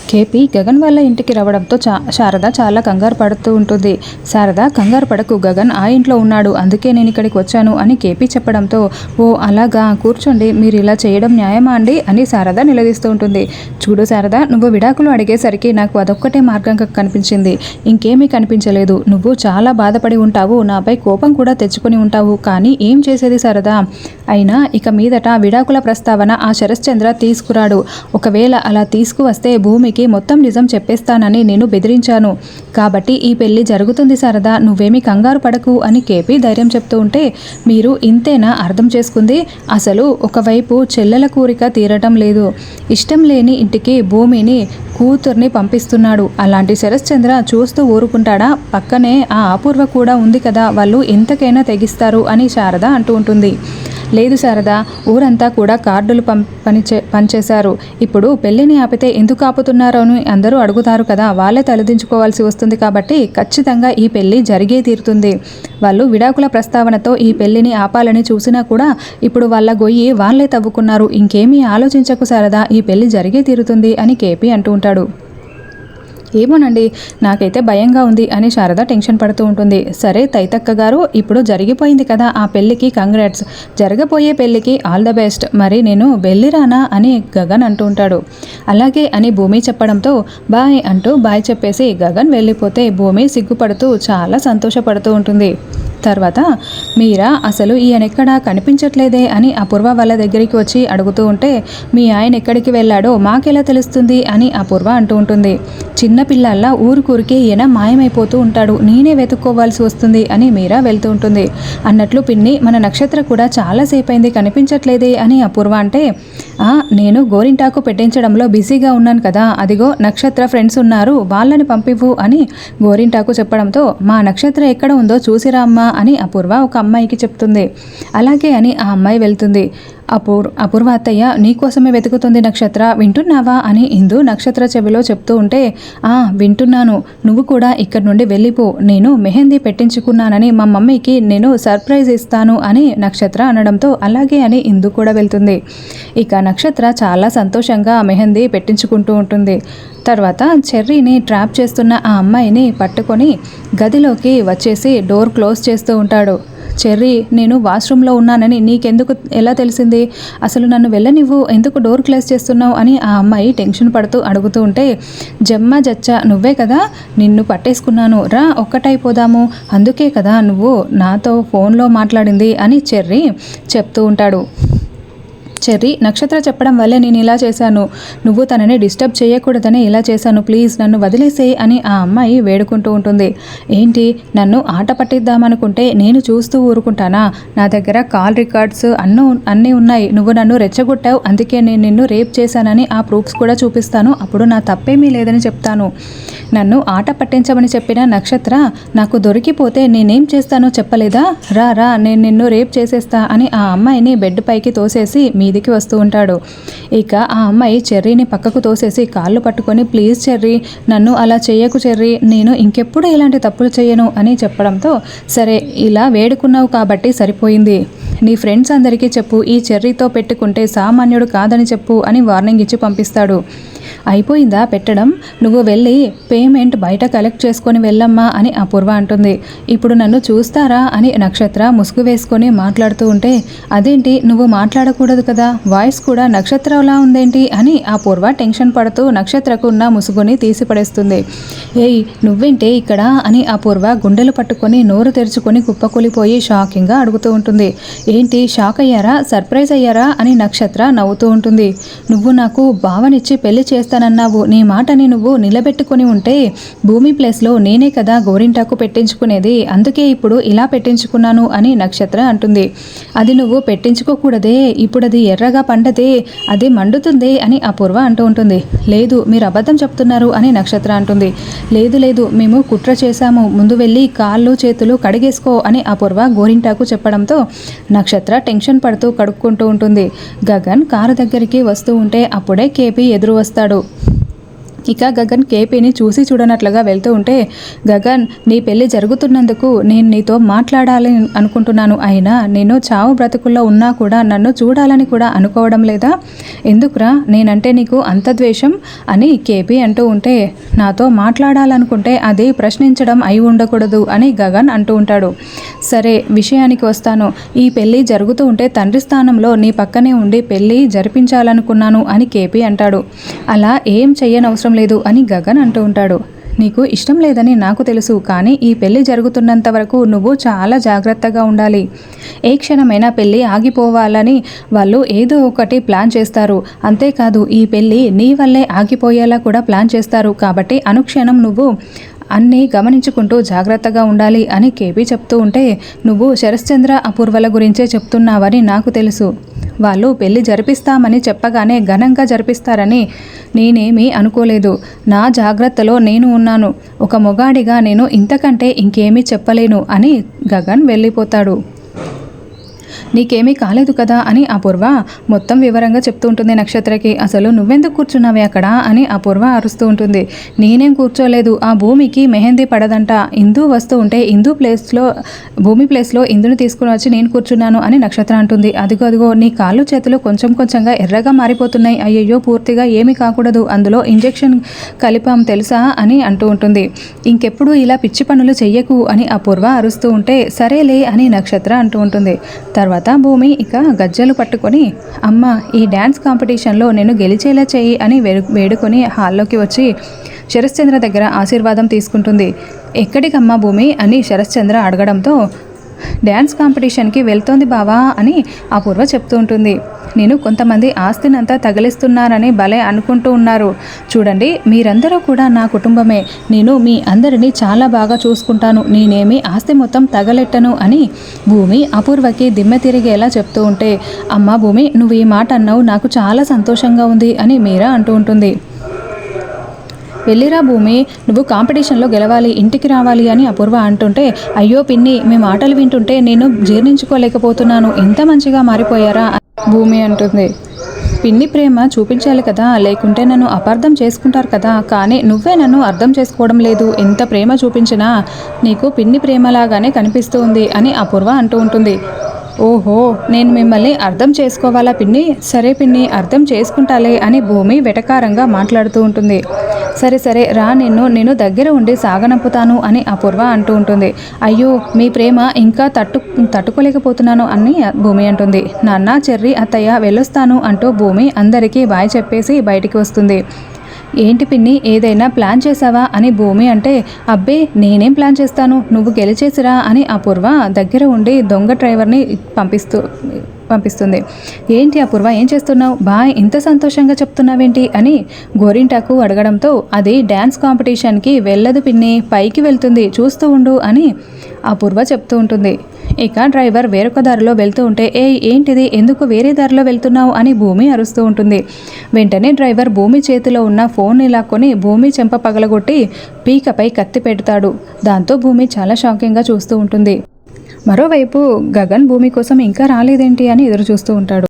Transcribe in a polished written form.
KP Gagan వాళ్ళ ఇంటికి రావడంతో శారద చాలా కంగారు పడుతూ ఉంటుంది. శారద కంగారు పడకు, గగన్ ఆ ఇంట్లో ఉన్నాడు, అందుకే నేను ఇక్కడికి వచ్చాను అని కేపీ చెప్పడంతో, ఓ అలాగా, కూర్చోండి, మీరు ఇలా చేయడం న్యాయమా అండి అని శారద నిలదీస్తూ ఉంటుంది. చూడు శారద, నువ్వు విడాకులు అడిగేసరికి నాకు అదొక్కటే మార్గంగా కనిపించింది, ఇంకేమీ కనిపించలేదు. నువ్వు చాలా బాధపడి ఉంటావు, నాపై కోపం కూడా తెచ్చుకొని ఉంటావు, కానీ ఏం చేసేది శారద? అయినా ఇక మీదట విడాకుల ప్రస్తావన ఆ శరశ్చంద్ర తీసుకురాడు. ఒకవేళ అలా తీసుకువస్తే భూమికి మొత్తం నిజం చెప్పేస్తానని నేను బెదిరించాను. కాబట్టి ఈ పెళ్లి జరుగుతుంది శారద, నువ్వేమీ కంగారు పడకు అని కేపీ ధైర్యం చెప్తూ ఉంటే, మీరు ఇంతేనా అర్థం చేసుకుంది? అసలు ఒకవైపు చెల్లెల కోరిక తీరటం లేదు, ఇష్టం లేని ఇంటికి భూమిని కూతుర్ని పంపిస్తున్నాడు. అలాంటి శరశ్చంద్ర చూస్తూ ఊరుకుంటాడా? పక్కనే ఆ అపూర్వ కూడా ఉంది కదా, వాళ్ళు ఎంతకైనా తెగిస్తారు అని శారద అంటూ ఉంటుంది. లేదు శారద, ఊరంతా కూడా కార్డులు పనిచేశారు. ఇప్పుడు పెళ్లిని ఆపితే ఎందుకు ఆపుతున్నారో అని అందరూ అడుగుతారు కదా, వాళ్ళే తలదించుకోవాల్సి వస్తుంది. కాబట్టి ఖచ్చితంగా ఈ పెళ్లి జరిగే తీరుతుంది. వాళ్ళు విడాకుల ప్రస్తావనతో ఈ పెళ్లిని ఆపాలని చూసినా కూడా ఇప్పుడు వాళ్ళ గొయ్యి వాళ్ళే తవ్వుకున్నారు. ఇంకేమీ ఆలోచించకు శారద, ఈ పెళ్లి జరిగే తీరుతుంది అని కేపీ అంటూ ఉంటాడు. ఏమోనండి, నాకైతే భయంగా ఉంది అని శారద టెన్షన్ పడుతూ ఉంటుంది. సరే తైతక్క గారు, ఇప్పుడు జరిగిపోయింది కదా ఆ పెళ్ళికి కంగ్రాట్స్, జరగబోయే పెళ్ళికి ఆల్ ద బెస్ట్, మరి నేను వెళ్ళిరానా అని గగన్ అంటూ ఉంటాడు. అలాగే అని భూమి చెప్పడంతో బాయ్ అంటూ బాయ్ చెప్పేసి గగన్ వెళ్ళిపోతే భూమి సిగ్గుపడుతూ చాలా సంతోషపడుతూ ఉంటుంది. తర్వాత మీరా, అసలు ఈయనెక్కడా కనిపించట్లేదే అని అపూర్వ వాళ్ళ దగ్గరికి వచ్చి అడుగుతూ ఉంటే, మీ ఆయన ఎక్కడికి వెళ్ళాడో మాకెలా తెలుస్తుంది అని అపూర్వ అంటూ ఉంటుంది. చిన్నపిల్లల్లా ఊరికూరికే ఈయన మాయమైపోతూ ఉంటాడు, నేనే వెతుక్కోవాల్సి వస్తుంది అని మీరా వెళ్తూ ఉంటుంది. అన్నట్లు పిన్ని, మన నక్షత్ర కూడా చాలాసేపు అయింది కనిపించట్లేదే అని అపూర్వ అంటే, నేను గోరింటాకు పెట్టించడంలో బిజీగా ఉన్నాను కదా, అదిగో నక్షత్ర ఫ్రెండ్స్ ఉన్నారు, వాళ్ళని పంపివ్వు అని గోరింటాకు చెప్పడంతో, మా నక్షత్ర ఎక్కడ ఉందో చూసిరా అమ్మా అని అపూర్వ ఒక అమ్మాయికి చెప్తుంది. అలాగే అని ఆ అమ్మాయి వెళ్తుంది. అపూర్వ అత్తయ్య నీకోసమే వెతుకుతుంది నక్షత్ర, వింటున్నావా అని ఇందు నక్షత్ర చెవిలో చెప్తూ ఉంటే, వింటున్నాను, నువ్వు కూడా ఇక్కడి నుండి వెళ్ళిపో, నేను మెహందీ పెట్టించుకున్నానని మా మమ్మీకి నేను సర్ప్రైజ్ ఇస్తాను అని నక్షత్ర అనడంతో అలాగే అని ఇందు కూడా వెళ్తుంది. ఇక నక్షత్ర చాలా సంతోషంగా మెహందీ పెట్టించుకుంటూ ఉంటుంది. తర్వాత చెర్రీని ట్రాప్ చేస్తున్న ఆ అమ్మాయిని పట్టుకొని గదిలోకి వచ్చేసి డోర్ క్లోజ్ చేస్తూ ఉంటాడు. చెర్రీ, నేను వాష్రూమ్లో ఉన్నానని నీకెందుకు ఎలా తెలిసింది? అసలు నన్ను వెళ్ళనివ్వు, ఎందుకు డోర్ క్లోజ్ చేస్తున్నావు అని ఆ అమ్మాయి టెన్షన్ పడుతూ అడుగుతూ ఉంటే, జమ్మ జచ్చ నువ్వే కదా, నిన్ను పట్టేసుకున్నాను, రా ఒక్కటైపోదాము, అందుకే కదా నువ్వు నాతో ఫోన్లో మాట్లాడింది అని చెర్రీ చెప్తూ ఉంటాడు. చెర్రీ, నక్షత్ర చెప్పడం వల్లే నేను ఇలా చేశాను, నువ్వు తనని డిస్టర్బ్ చేయకూడదని ఇలా చేశాను, ప్లీజ్ నన్ను వదిలేసే అని ఆ అమ్మాయి వేడుకుంటూ ఉంటుంది. ఏంటి, నన్ను ఆట పట్టిద్దామనుకుంటే నేను చూస్తూ ఊరుకుంటానా? నా దగ్గర కాల్ రికార్డ్స్ అన్నీ ఉన్నాయి, నువ్వు నన్ను రెచ్చగొట్టావు, అందుకే నేను నిన్ను రేప్ చేశానని ఆ ప్రూఫ్స్ కూడా చూపిస్తాను, అప్పుడు నా తప్పేమీ లేదని చెప్తాను. నన్ను ఆట పట్టించమని చెప్పిన నక్షత్ర నాకు దొరికిపోతే నేనేం చేస్తానో చెప్పలేదా? రా నేను నిన్ను రేప్ చేసేస్తా అని ఆ అమ్మాయిని బెడ్ పైకి తోసేసి మీదికి వస్తూ ఉంటాడు. ఇక ఆ అమ్మాయి చెర్రీని పక్కకు తోసేసి కాళ్ళు పట్టుకొని, ప్లీజ్ చెర్రీ, నన్ను అలా చేయకు చెర్రీ, నేను ఇంకెప్పుడు ఇలాంటి తప్పులు చేయను అని చెప్పడంతో, సరే ఇలా వేడుకున్నావు కాబట్టి సరిపోయింది, నీ ఫ్రెండ్స్ అందరికీ చెప్పు, ఈ చెర్రీతో పెట్టుకుంటే సామాన్యుడు కాదని చెప్పు అని వార్నింగ్ ఇచ్చి పంపిస్తాడు. అయిపోయిందా పెట్టడం, నువ్వు వెళ్ళి పేమెంట్ బయట కలెక్ట్ చేసుకొని వెళ్ళమ్మా అని అపూర్వ అంటుంది. ఇప్పుడు నన్ను చూస్తారా అని నక్షత్ర ముసుగు వేసుకొని మాట్లాడుతూ ఉంటే, అదేంటి నువ్వు మాట్లాడకూడదు కదా, వాయిస్ కూడా నక్షత్రలా ఉందేంటి అని అపూర్వ టెన్షన్ పడుతూ నక్షత్రకు ఉన్న ముసుగుని తీసిపడేస్తుంది. ఏయ్ నువ్వేంటే ఇక్కడ అని అపూర్వ గుండెలు పట్టుకొని నోరు తెరుచుకొని కుప్పకూలిపోయి షాకింగ్గా అడుగుతూ ఉంటుంది. ఏంటి షాక్ అయ్యారా, సర్ప్రైజ్ అయ్యారా అని నక్షత్ర నవ్వుతూ ఉంటుంది. నువ్వు నాకు భావనిచ్చి పెళ్లి చేస్తానన్నావు, నీ మాటని నువ్వు నిలబెట్టుకుని ఉంటే భూమి ప్లేస్లో నేనే కదా గోరింటాకు పెట్టించుకునేది, అందుకే ఇప్పుడు ఇలా పెట్టించుకున్నాను అని నక్షత్ర అంటుంది. అది నువ్వు పెట్టించుకోకూడదే, ఇప్పుడు అది ఎర్రగా పండదే, అది మండుతుంది అని అపూర్వ అంటూ ఉంటుంది. లేదు మీరు అబద్ధం చెప్తున్నారు అని నక్షత్ర అంటుంది. లేదు మేము కుట్ర చేశాము, ముందు వెళ్ళి కాళ్ళు చేతులు కడిగేసుకో అని అపూర్వ గోరింటాకు చెప్పడంతో నక్షత్ర టెన్షన్ పడుతూ కడుక్కుంటూ ఉంటుంది. గగన్ కారు దగ్గరికి వస్తూ ఉంటే అప్పుడే కేపీ ఎదురు వస్తాడు. ఇక గగన్ కేపీని చూసి చూడనట్లుగా వెళ్తూ ఉంటే, గగన్ నీ పెళ్లి జరుగుతున్నందుకు నేను నీతో మాట్లాడాలి అనుకుంటున్నాను. అయినా నేను చావు బ్రతుకుల్లో ఉన్నా కూడా నన్ను చూడాలని కూడా అనుకోవడం లేదా? ఎందుకురా నేనంటే నీకు అంత ద్వేషం అని కేపీ అంటూ ఉంటే, నాతో మాట్లాడాలనుకుంటే అది ప్రశ్నించడం అయి ఉండకూడదు అని గగన్ అంటూ ఉంటాడు. సరే విషయానికి వస్తాను. ఈ పెళ్ళి జరుగుతూ ఉంటే తండ్రి స్థానంలో నీ పక్కనే ఉండి పెళ్ళి జరిపించాలనుకున్నాను అని కేపీ అంటాడు. అలా ఏం చెయ్యనవసరం లేదు అని గగన్ అంటూ ఉంటాడు. నీకు ఇష్టం లేదని నాకు తెలుసు, కానీ ఈ పెళ్లి జరుగుతున్నంత వరకు నువ్వు చాలా జాగ్రత్తగా ఉండాలి. ఏ క్షణమైనా పెళ్ళి ఆగిపోవాలని వాళ్ళు ఏదో ఒకటి ప్లాన్ చేస్తారు. అంతేకాదు ఈ పెళ్ళి నీ వల్లే ఆగిపోయేలా కూడా ప్లాన్ చేస్తారు. కాబట్టి అనుక్షణం నువ్వు అన్నీ గమనించుకుంటూ జాగ్రత్తగా ఉండాలి అని కేపీ చెప్తూ ఉంటే, నువ్వు శరశ్చంద్ర అపూర్వల గురించే చెప్తున్నావని నాకు తెలుసు. వాళ్ళు పెళ్లి జరిపిస్తామని చెప్పగానే ఘనంగా జరిపిస్తారని నేనేమీ అనుకోలేదు. నా జాగ్రత్తలో నేను ఉన్నాను. ఒక మొగాడిగా నేను ఇంతకంటే ఇంకేమీ చెప్పలేను అని గగన్ వెళ్ళిపోతాడు. నీకేమీ కాలేదు కదా అని అపూర్వ మొత్తం వివరంగా చెప్తూ ఉంటుంది నక్షత్రకి. అసలు నువ్వెందుకు కూర్చున్నావే అక్కడ అని అపూర్వ అరుస్తూ ఉంటుంది. నేనేం కూర్చోలేదు, ఆ భూమికి మెహందీ పడదంట. ఇందు వస్తూ ఉంటే భూమి ప్లేస్లో ఇందుని తీసుకుని వచ్చి నేను కూర్చున్నాను అని నక్షత్ర అంటుంది. అదిగో నీ కాళ్ళు చేతులు కొంచెం కొంచెంగా ఎర్రగా మారిపోతున్నాయి. అయ్యయ్యో పూర్తిగా ఏమీ కాకూడదు, అందులో ఇంజెక్షన్ కలిపాం తెలుసా అని అంటూ ఉంటుంది. ఇంకెప్పుడు ఇలా పిచ్చి పనులు చెయ్యకు అని అపూర్వ అరుస్తూ ఉంటే, సరేలే అని నక్షత్ర అంటూ ఉంటుంది. తర్వాత భూమి ఇక గజ్జలు పట్టుకొని, అమ్మ ఈ డ్యాన్స్ కాంపిటీషన్లో నేను గెలిచేలా చేయి అని వేడుకొని హాల్లోకి వచ్చి శరశ్చంద్ర దగ్గర ఆశీర్వాదం తీసుకుంటుంది. ఎక్కడికమ్మా భూమి అని శరశ్చంద్ర అడగడంతో, డ్యాన్స్ కాంపిటీషన్కి వెళ్తోంది బావా అని అపూర్వ చెప్తూ ఉంటుంది. నేను కొంతమంది ఆస్తినంతా తగిలిస్తున్నానని భలే అనుకుంటూ ఉన్నారు. చూడండి మీరందరూ కూడా నా కుటుంబమే. నేను మీ అందరినీ చాలా బాగా చూసుకుంటాను. నేనేమి ఆస్తి మొత్తం తగలెట్టను అని భూమి అపూర్వకి దిమ్మె తిరిగేలా చెప్తూ ఉంటే, అమ్మ భూమి నువ్వు ఈ మాట అన్నావు, నాకు చాలా సంతోషంగా ఉంది అని మీరా అంటూ ఉంటుంది. వెళ్ళిరా భూమి, నువ్వు కాంపిటీషన్లో గెలవాలి, ఇంటికి రావాలి అని అపూర్వ అంటుంటే, అయ్యో పిన్ని మీ మాటలు వింటుంటే నేను జీర్ణించుకోలేకపోతున్నాను, ఎంత మంచిగా మారిపోయారా భూమి అంటుంది. పిన్ని ప్రేమ చూపించాలి కదా, లేకుంటే నన్ను అపార్థం చేసుకుంటారు కదా. కానీ నువ్వే నన్ను అర్థం చేసుకోవడం లేదు. ఎంత ప్రేమ చూపించినా నీకు పిన్ని ప్రేమలాగానే కనిపిస్తుంది అని అపూర్వ అంటూ ఉంటుంది. ఓహో నేను మిమ్మల్ని అర్థం చేసుకోవాలా పిన్ని? సరే పిన్ని అర్థం చేసుకుంటాలే అని భూమి వెటకారంగా మాట్లాడుతూ ఉంటుంది. సరే రా, నేను దగ్గర ఉండి సాగనంపుతాను అని అపూర్వ అంటూ ఉంటుంది. అయ్యో మీ ప్రేమ ఇంకా తట్టుకోలేకపోతున్నాను అని భూమి అంటుంది. నాన్న చెర్రి అత్తయ్య వెళ్ళొస్తాను అంటూ భూమి అందరికీ బాయ్ చెప్పేసి బయటికి వస్తుంది. ఏంటి పిన్ని ఏదైనా ప్లాన్ చేసావా అని భూమి అంటే, అబ్బే నేనేం ప్లాన్ చేస్తాను, నువ్వు గెలిచేసిరా అని అపూర్వ దగ్గర ఉండి దొంగ డ్రైవర్ని పంపిస్తుంది. ఏంటి అపూర్వ ఏం చేస్తున్నావు, బాయ్ ఇంత సంతోషంగా చెప్తున్నావేంటి అని గోరింటాకు అడగడంతో, అది డ్యాన్స్ కాంపిటీషన్కి వెళ్ళదు పిన్ని, పైకి వెళ్తుంది చూస్తూ ఉండు అని అపూర్వ చెప్తూ ఉంటుంది. ఇక డ్రైవర్ వేరొక దారిలో వెళ్తూ ఉంటే, ఏంటిది ఎందుకు వేరే దారిలో వెళ్తున్నావు అని భూమి అరుస్తూ ఉంటుంది. వెంటనే డ్రైవర్ భూమి చేతిలో ఉన్న ఫోన్ లాక్కొని భూమి చెంప పగలగొట్టి పీకపై కత్తి పెడతాడు. దాంతో భూమి చాలా షాకింగ్గా చూస్తూ ఉంటుంది. మరోవైపు గగన్ భూమి కోసం ఇంకా రాలేదేంటి అని ఎదురు చూస్తూ ఉంటాడు.